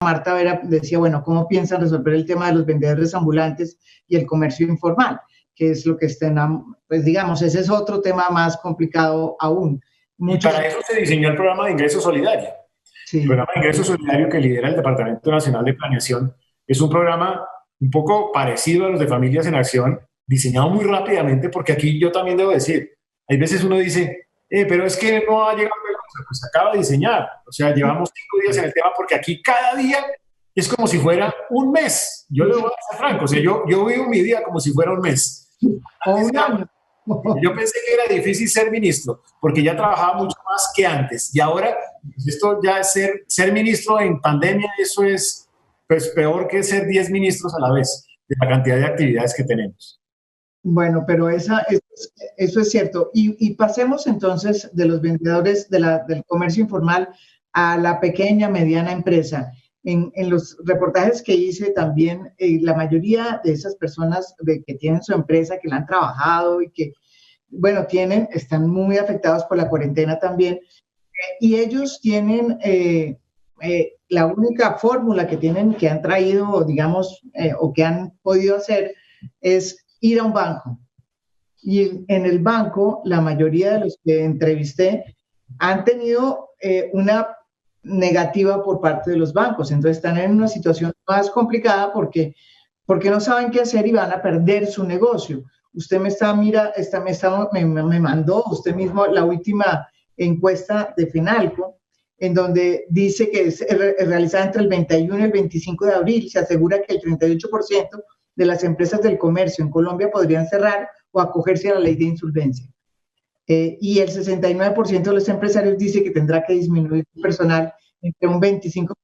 Marta Vera decía, bueno, ¿cómo piensan resolver el tema de los vendedores ambulantes y el comercio informal? Que es lo que estén, pues digamos, ese es otro tema más complicado aún. Y para eso se diseñó el programa de ingreso solidario. Sí. El programa de ingreso solidario que lidera el Departamento Nacional de Planeación es un programa un poco parecido a los de Familias en Acción, diseñado muy rápidamente, porque aquí yo también debo decir, hay veces uno dice, pero es que no ha llegado el cosa, pues acaba de diseñar, o sea, llevamos 5 días en el tema, porque aquí cada día es como si fuera un mes. Yo le voy a ser franco, o sea, yo vivo mi día como si fuera un mes. O un año. Yo pensé que era difícil ser ministro, porque ya trabajaba mucho más que antes. Y ahora, pues esto ya es ser ministro en pandemia, eso es pues, peor que ser 10 ministros a la vez, de la cantidad de actividades que tenemos. Bueno, pero eso es cierto. Y pasemos entonces de los vendedores del comercio informal a la pequeña, mediana empresa. En los reportajes que hice también, la mayoría de esas personas que tienen su empresa, que la han trabajado y que, bueno, están muy afectados por la cuarentena también, y ellos tienen la única fórmula que han traído, digamos, o que han podido hacer es ir a un banco. Y en el banco, la mayoría de los que entrevisté han tenido una negativa por parte de los bancos. Entonces están en una situación más complicada porque no saben qué hacer y van a perder su negocio. Usted me mandó usted mismo la última encuesta de Fenalco, en donde dice que es realizada entre el 21 y el 25 de abril. Se asegura que el 38% de las empresas del comercio en Colombia podrían cerrar o acogerse a la ley de insolvencia. Y el 69% de los empresarios dice que tendrá que disminuir su personal entre un 25%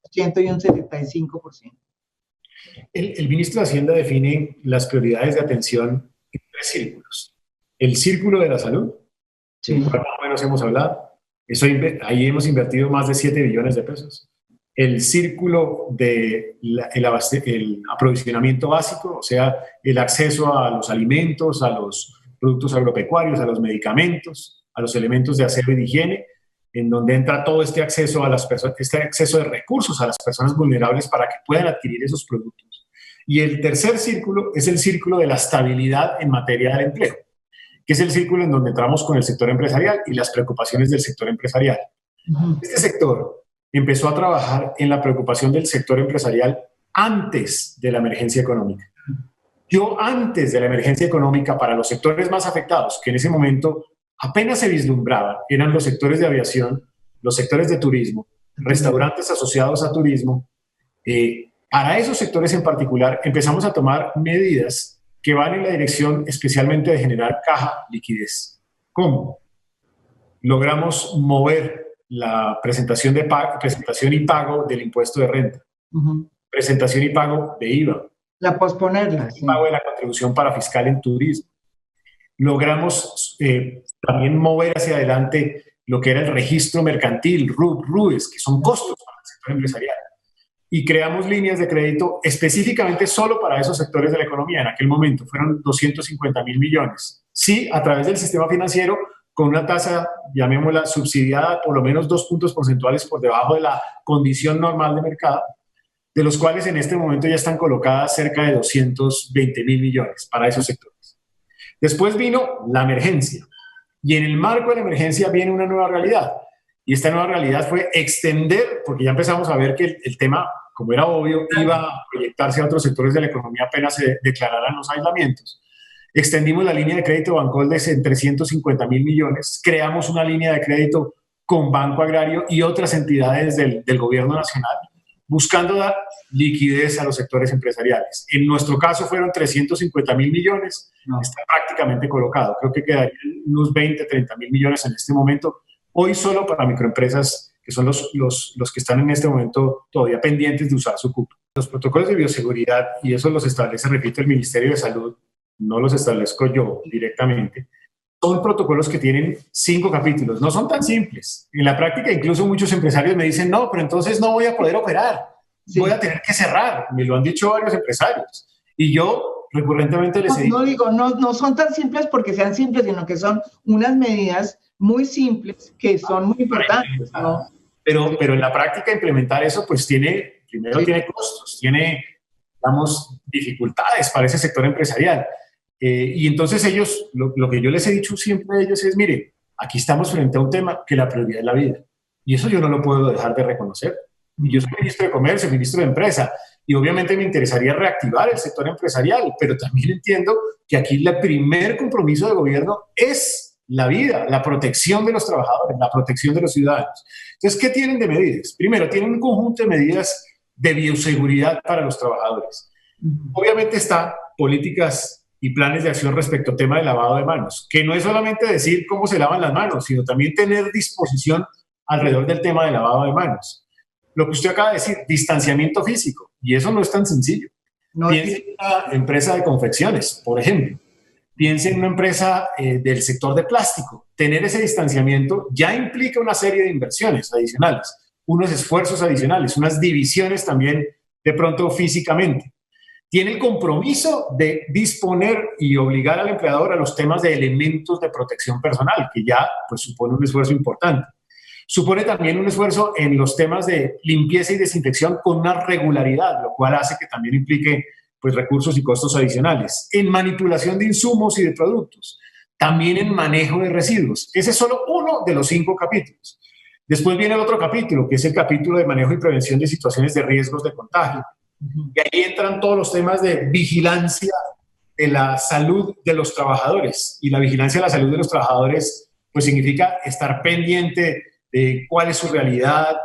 y un 75%. El ministro de Hacienda define las prioridades de atención en 3 círculos. El círculo de la salud, del cual más o menos hemos hablado. Ahí hemos invertido más de 7 billones de pesos. El círculo del el aprovisionamiento básico, o sea, el acceso a los alimentos, a los productos agropecuarios, a los medicamentos, a los elementos de aseo y de higiene, en donde entra todo este acceso a las personas, este acceso de recursos a las personas vulnerables para que puedan adquirir esos productos. Y el tercer círculo es el círculo de la estabilidad en materia del empleo, que es el círculo en donde entramos con el sector empresarial y las preocupaciones del sector empresarial. Este sector empezó a trabajar en la preocupación del sector empresarial antes de la emergencia económica. Yo antes de la emergencia económica, para los sectores más afectados, que en ese momento apenas se vislumbraban, eran los sectores de aviación, los sectores de turismo, restaurantes asociados a turismo. Para esos sectores en particular empezamos a tomar medidas que van en la dirección especialmente de generar caja, liquidez. ¿Cómo? Logramos mover la presentación y pago del impuesto de renta, presentación y pago de IVA, posponerla, pago de la contribución para fiscal en turismo. Logramos también mover hacia adelante lo que era el registro mercantil, RUES, que son costos para el sector empresarial. Y creamos líneas de crédito específicamente solo para esos sectores de la economía. En aquel momento fueron 250.000 millones. Sí, a través del sistema financiero, con una tasa, llamémosla, subsidiada por lo menos 2 puntos porcentuales por debajo de la condición normal de mercado, de los cuales en este momento ya están colocadas cerca de 220.000 millones para esos sectores. Después vino la emergencia, y en el marco de la emergencia viene una nueva realidad, y esta nueva realidad fue extender, porque ya empezamos a ver que el tema, como era obvio, iba a proyectarse a otros sectores de la economía apenas se declararan los aislamientos. Extendimos la línea de crédito Bancoldes en 350.000 millones, creamos una línea de crédito con Banco Agrario y otras entidades del gobierno nacional, buscando dar liquidez a los sectores empresariales. En nuestro caso fueron 350.000 millones, está prácticamente colocado. Creo que quedarían unos 20-30.000 millones en este momento, hoy solo para microempresas, que son los que están en este momento todavía pendientes de usar su cupo. Los protocolos de bioseguridad, y eso los establece, repito, el Ministerio de Salud, no los establezco yo directamente, son protocolos que tienen 5 capítulos, no son tan simples. En la práctica, incluso muchos empresarios me dicen, no, pero entonces no voy a poder operar, voy a tener que cerrar. Me lo han dicho varios empresarios. Y yo recurrentemente les he dicho... No son tan simples porque sean simples, sino que son unas medidas muy simples que son muy importantes, ¿no? Pero en la práctica implementar eso pues tiene Primero Sí. tiene costos, tiene, digamos, dificultades para ese sector empresarial. Y entonces ellos, lo que yo les he dicho siempre a ellos es, miren, aquí estamos frente a un tema que la prioridad es la vida. Y eso yo no lo puedo dejar de reconocer. Y yo soy ministro de Comercio, ministro de Empresa, y obviamente me interesaría reactivar el sector empresarial, pero también entiendo que aquí el primer compromiso de gobierno es la vida, la protección de los trabajadores, la protección de los ciudadanos. Entonces, ¿qué tienen de medidas? Primero, tienen un conjunto de medidas de bioseguridad para los trabajadores. Obviamente está políticas y planes de acción respecto al tema del lavado de manos, que no es solamente decir cómo se lavan las manos, sino también tener disposición alrededor del tema del lavado de manos. Lo que usted acaba de decir, distanciamiento físico, y eso no es tan sencillo. No, Piense en una empresa de confecciones, por ejemplo. Piense en una empresa del sector de plástico. Tener ese distanciamiento ya implica una serie de inversiones adicionales, unos esfuerzos adicionales, unas divisiones también de pronto físicamente. Tiene el compromiso de disponer y obligar al empleador a los temas de elementos de protección personal, que ya pues, supone un esfuerzo importante. Supone también un esfuerzo en los temas de limpieza y desinfección con una regularidad, lo cual hace que también implique pues, recursos y costos adicionales. En manipulación de insumos y de productos. También en manejo de residuos. Ese es solo uno de los 5 capítulos. Después viene el otro capítulo, que es el capítulo de manejo y prevención de situaciones de riesgos de contagio. Y ahí entran todos los temas de vigilancia de la salud de los trabajadores. Y la vigilancia de la salud de los trabajadores pues significa estar pendiente de cuál es su realidad,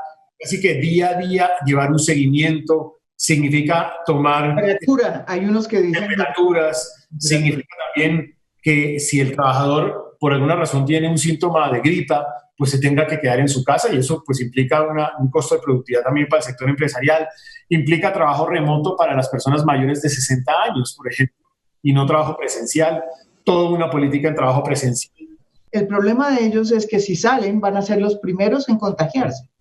así que día a día llevar un seguimiento, significa tomar temperatura. Hay unos que dicen temperaturas, significa también que si el trabajador por alguna razón tiene un síntoma de gripa, pues se tenga que quedar en su casa y eso pues implica un costo de productividad también para el sector empresarial, implica trabajo remoto para las personas mayores de 60 años, por ejemplo, y no trabajo presencial, toda una política en trabajo presencial. El problema de ellos es que si salen van a ser los primeros en contagiarse.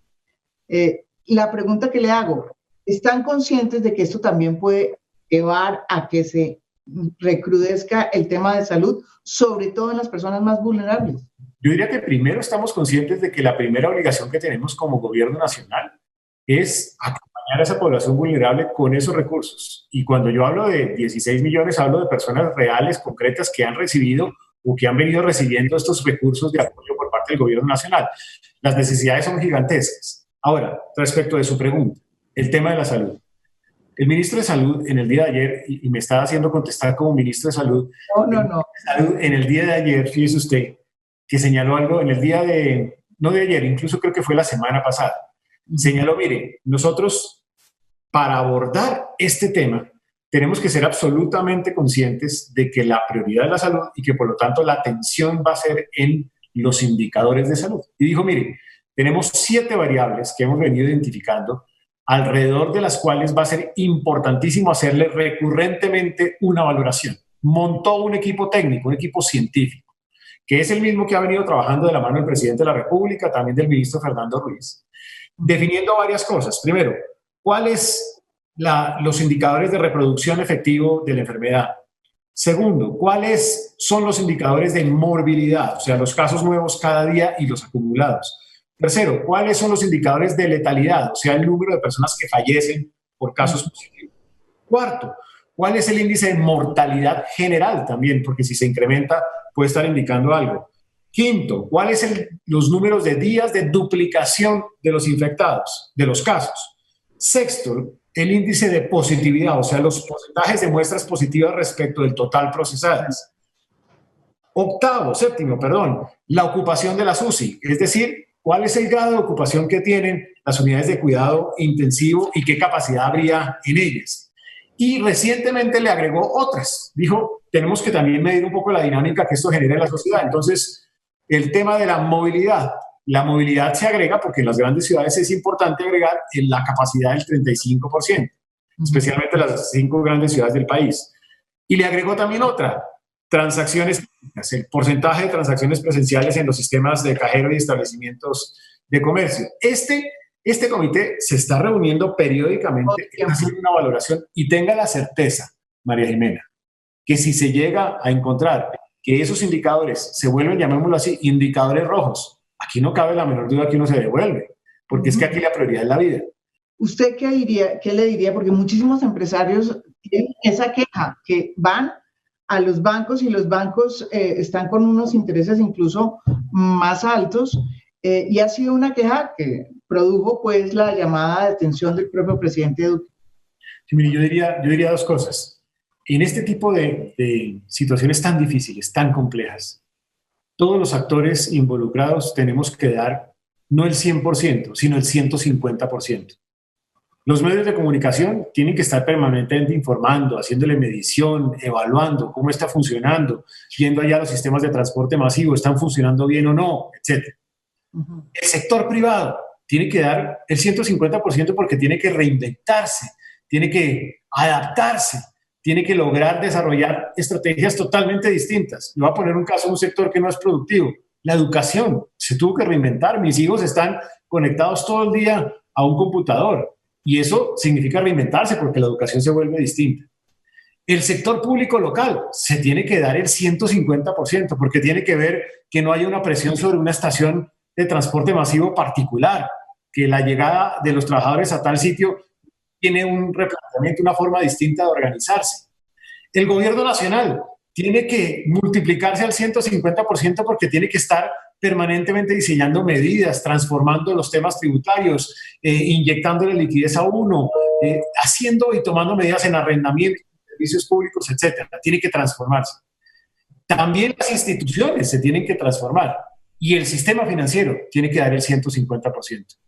La pregunta que le hago, ¿están conscientes de que esto también puede llevar a que se recrudezca el tema de salud, sobre todo en las personas más vulnerables? Yo diría que primero estamos conscientes de que la primera obligación que tenemos como gobierno nacional es acompañar a esa población vulnerable con esos recursos. Y cuando yo hablo de 16 millones, hablo de personas reales, concretas, que han recibido o que han venido recibiendo estos recursos de apoyo por parte del gobierno nacional. Las necesidades son gigantescas. Ahora, respecto de su pregunta, el tema de la salud. El ministro de Salud en el día de ayer, y me estaba haciendo contestar como ministro de Salud, en el día de ayer, fíjese usted, que señaló algo en el día de, no de ayer, incluso creo que fue la semana pasada, señaló, mire, nosotros para abordar este tema tenemos que ser absolutamente conscientes de que la prioridad es la salud y que por lo tanto la atención va a ser en los indicadores de salud. Y dijo, mire, tenemos 7 variables que hemos venido identificando alrededor de las cuales va a ser importantísimo hacerle recurrentemente una valoración. Montó un equipo técnico, un equipo científico, que es el mismo que ha venido trabajando de la mano del presidente de la República, también del ministro Fernando Ruiz, definiendo varias cosas. Primero, ¿cuáles los indicadores de reproducción efectivo de la enfermedad? Segundo, ¿cuáles son los indicadores de morbilidad? O sea, los casos nuevos cada día y los acumulados. Tercero, ¿cuáles son los indicadores de letalidad? O sea, el número de personas que fallecen por casos positivos. Cuarto, ¿cuál es el índice de mortalidad general también? Porque si se incrementa puede estar indicando algo. Quinto, ¿cuáles son los números de días de duplicación de los infectados, de los casos? Sexto, el índice de positividad, o sea, los porcentajes de muestras positivas respecto del total procesadas. Séptimo, la ocupación de las UCI, es decir, cuál es el grado de ocupación que tienen las unidades de cuidado intensivo y qué capacidad habría en ellas. Y recientemente le agregó otras. Dijo, tenemos que también medir un poco la dinámica que esto genera en la sociedad. Entonces, el tema de la movilidad. La movilidad se agrega porque en las grandes ciudades es importante agregar en la capacidad del 35%, especialmente las 5 grandes ciudades del país. Y le agregó también otra, transacciones, el porcentaje de transacciones presenciales en los sistemas de cajero y establecimientos de comercio. Este comité se está reuniendo periódicamente, haciendo una valoración y tenga la certeza, María Jimena, que si se llega a encontrar que esos indicadores se vuelven, llamémoslo así, indicadores rojos, aquí no cabe la menor duda que uno se devuelve, porque es que aquí la prioridad es la vida. ¿Usted qué diría, qué le diría? Porque muchísimos empresarios tienen esa queja, que van a los bancos y los bancos están con unos intereses incluso más altos, y ha sido una queja que produjo pues la llamada de atención del propio presidente Duque. Sí, mire, yo diría dos cosas. En este tipo de situaciones tan difíciles, tan complejas, todos los actores involucrados tenemos que dar no el 100%, sino el 150%. Los medios de comunicación tienen que estar permanentemente informando, haciéndole medición, evaluando cómo está funcionando, viendo allá los sistemas de transporte masivo, están funcionando bien o no, etc. El sector privado tiene que dar el 150% porque tiene que reinventarse, tiene que adaptarse, tiene que lograr desarrollar estrategias totalmente distintas. Le voy a poner un caso de un sector que no es productivo. La educación se tuvo que reinventar. Mis hijos están conectados todo el día a un computador y eso significa reinventarse porque la educación se vuelve distinta. El sector público local se tiene que dar el 150% porque tiene que ver que no haya una presión sobre una estación de transporte masivo particular, que la llegada de los trabajadores a tal sitio tiene un replanteamiento, una forma distinta de organizarse. El gobierno nacional tiene que multiplicarse al 150% porque tiene que estar permanentemente diseñando medidas, transformando los temas tributarios, inyectándole liquidez a uno, haciendo y tomando medidas en arrendamiento, servicios públicos, etcétera. Tiene que transformarse. También las instituciones se tienen que transformar y el sistema financiero tiene que dar el 150%.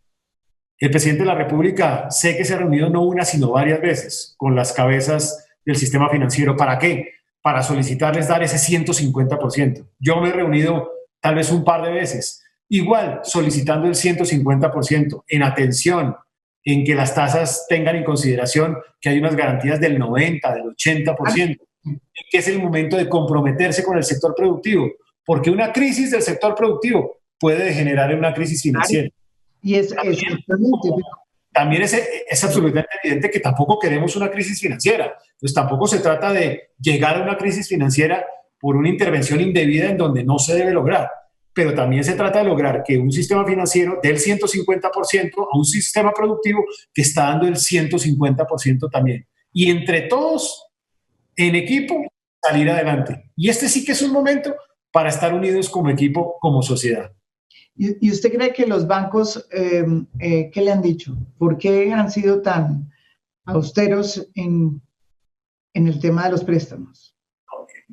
El presidente de la República sé que se ha reunido no una, sino varias veces con las cabezas del sistema financiero. ¿Para qué? Para solicitarles dar ese 150%. Yo me he reunido tal vez un par de veces, igual solicitando el 150% en atención, en que las tasas tengan en consideración que hay unas garantías del 90, del 80%, que es el momento de comprometerse con el sector productivo, porque una crisis del sector productivo puede degenerar en una crisis financiera. Y es exactamente. También es absolutamente evidente que tampoco queremos una crisis financiera. Entonces tampoco se trata de llegar a una crisis financiera por una intervención indebida en donde no se debe lograr. Pero también se trata de lograr que un sistema financiero dé el 150% a un sistema productivo que está dando el 150% también. Y entre todos, en equipo, salir adelante. Y este sí que es un momento para estar unidos como equipo, como sociedad. ¿Y usted cree que los bancos, qué le han dicho? ¿Por qué han sido tan austeros en el tema de los préstamos?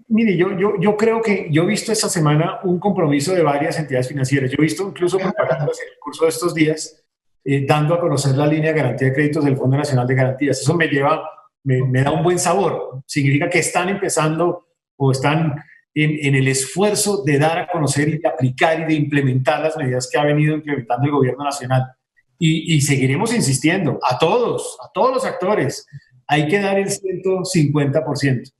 Mire, yo creo que yo he visto esta semana un compromiso de varias entidades financieras. Yo he visto incluso propagandas en el curso de estos días dando a conocer la línea de garantía de créditos del Fondo Nacional de Garantías. Eso me da un buen sabor. Significa que están empezando o están en el esfuerzo de dar a conocer y de aplicar y de implementar las medidas que ha venido implementando el gobierno nacional. Y seguiremos insistiendo a todos los actores. Hay que dar el 150%.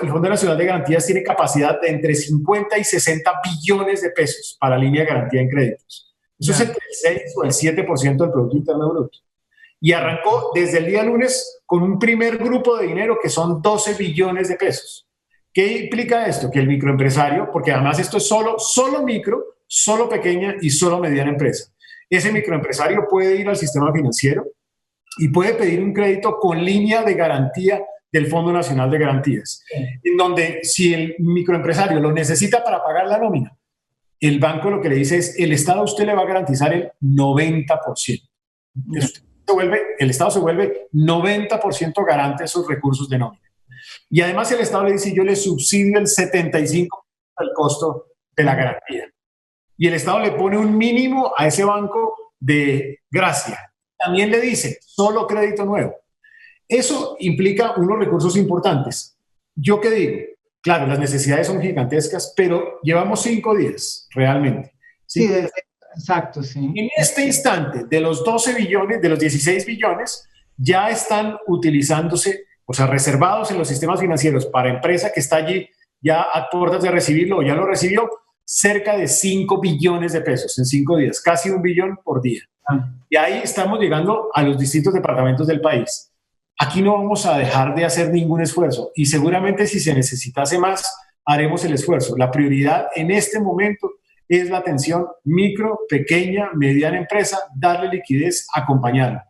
El Fondo Nacional de Garantías tiene capacidad de entre 50 y 60 billones de pesos para línea de garantía en créditos. Eso es entre el 6 o el 7% del Producto Interno Bruto. Y arrancó desde el día lunes con un primer grupo de dinero que son 12 billones de pesos. ¿Qué implica esto? Que el microempresario, porque además esto es solo micro, solo pequeña y solo mediana empresa. Ese microempresario puede ir al sistema financiero y puede pedir un crédito con línea de garantía del Fondo Nacional de Garantías, en donde si el microempresario lo necesita para pagar la nómina, el banco lo que le dice es, el Estado a usted le va a garantizar el 90%. El Estado se vuelve 90% garante de sus recursos de nómina. Y además el Estado le dice, yo le subsidio el 75% del costo de la garantía. Y el Estado le pone un mínimo a ese banco de gracia. También le dice, solo crédito nuevo. Eso implica unos recursos importantes. ¿Yo qué digo? Claro, las necesidades son gigantescas, pero llevamos 5 días, realmente. Sí, exacto, sí. En este instante, de los 12 billones, de los 16 billones, ya están utilizándose, o sea, reservados en los sistemas financieros para empresa que está allí ya a puertas de recibirlo o ya lo recibió, cerca de 5 billones de pesos en 5 días, casi 1 billón por día. Y ahí estamos llegando a los distintos departamentos del país. Aquí no vamos a dejar de hacer ningún esfuerzo y seguramente si se necesitase más, haremos el esfuerzo. La prioridad en este momento es la atención micro, pequeña, mediana empresa, darle liquidez, acompañarla.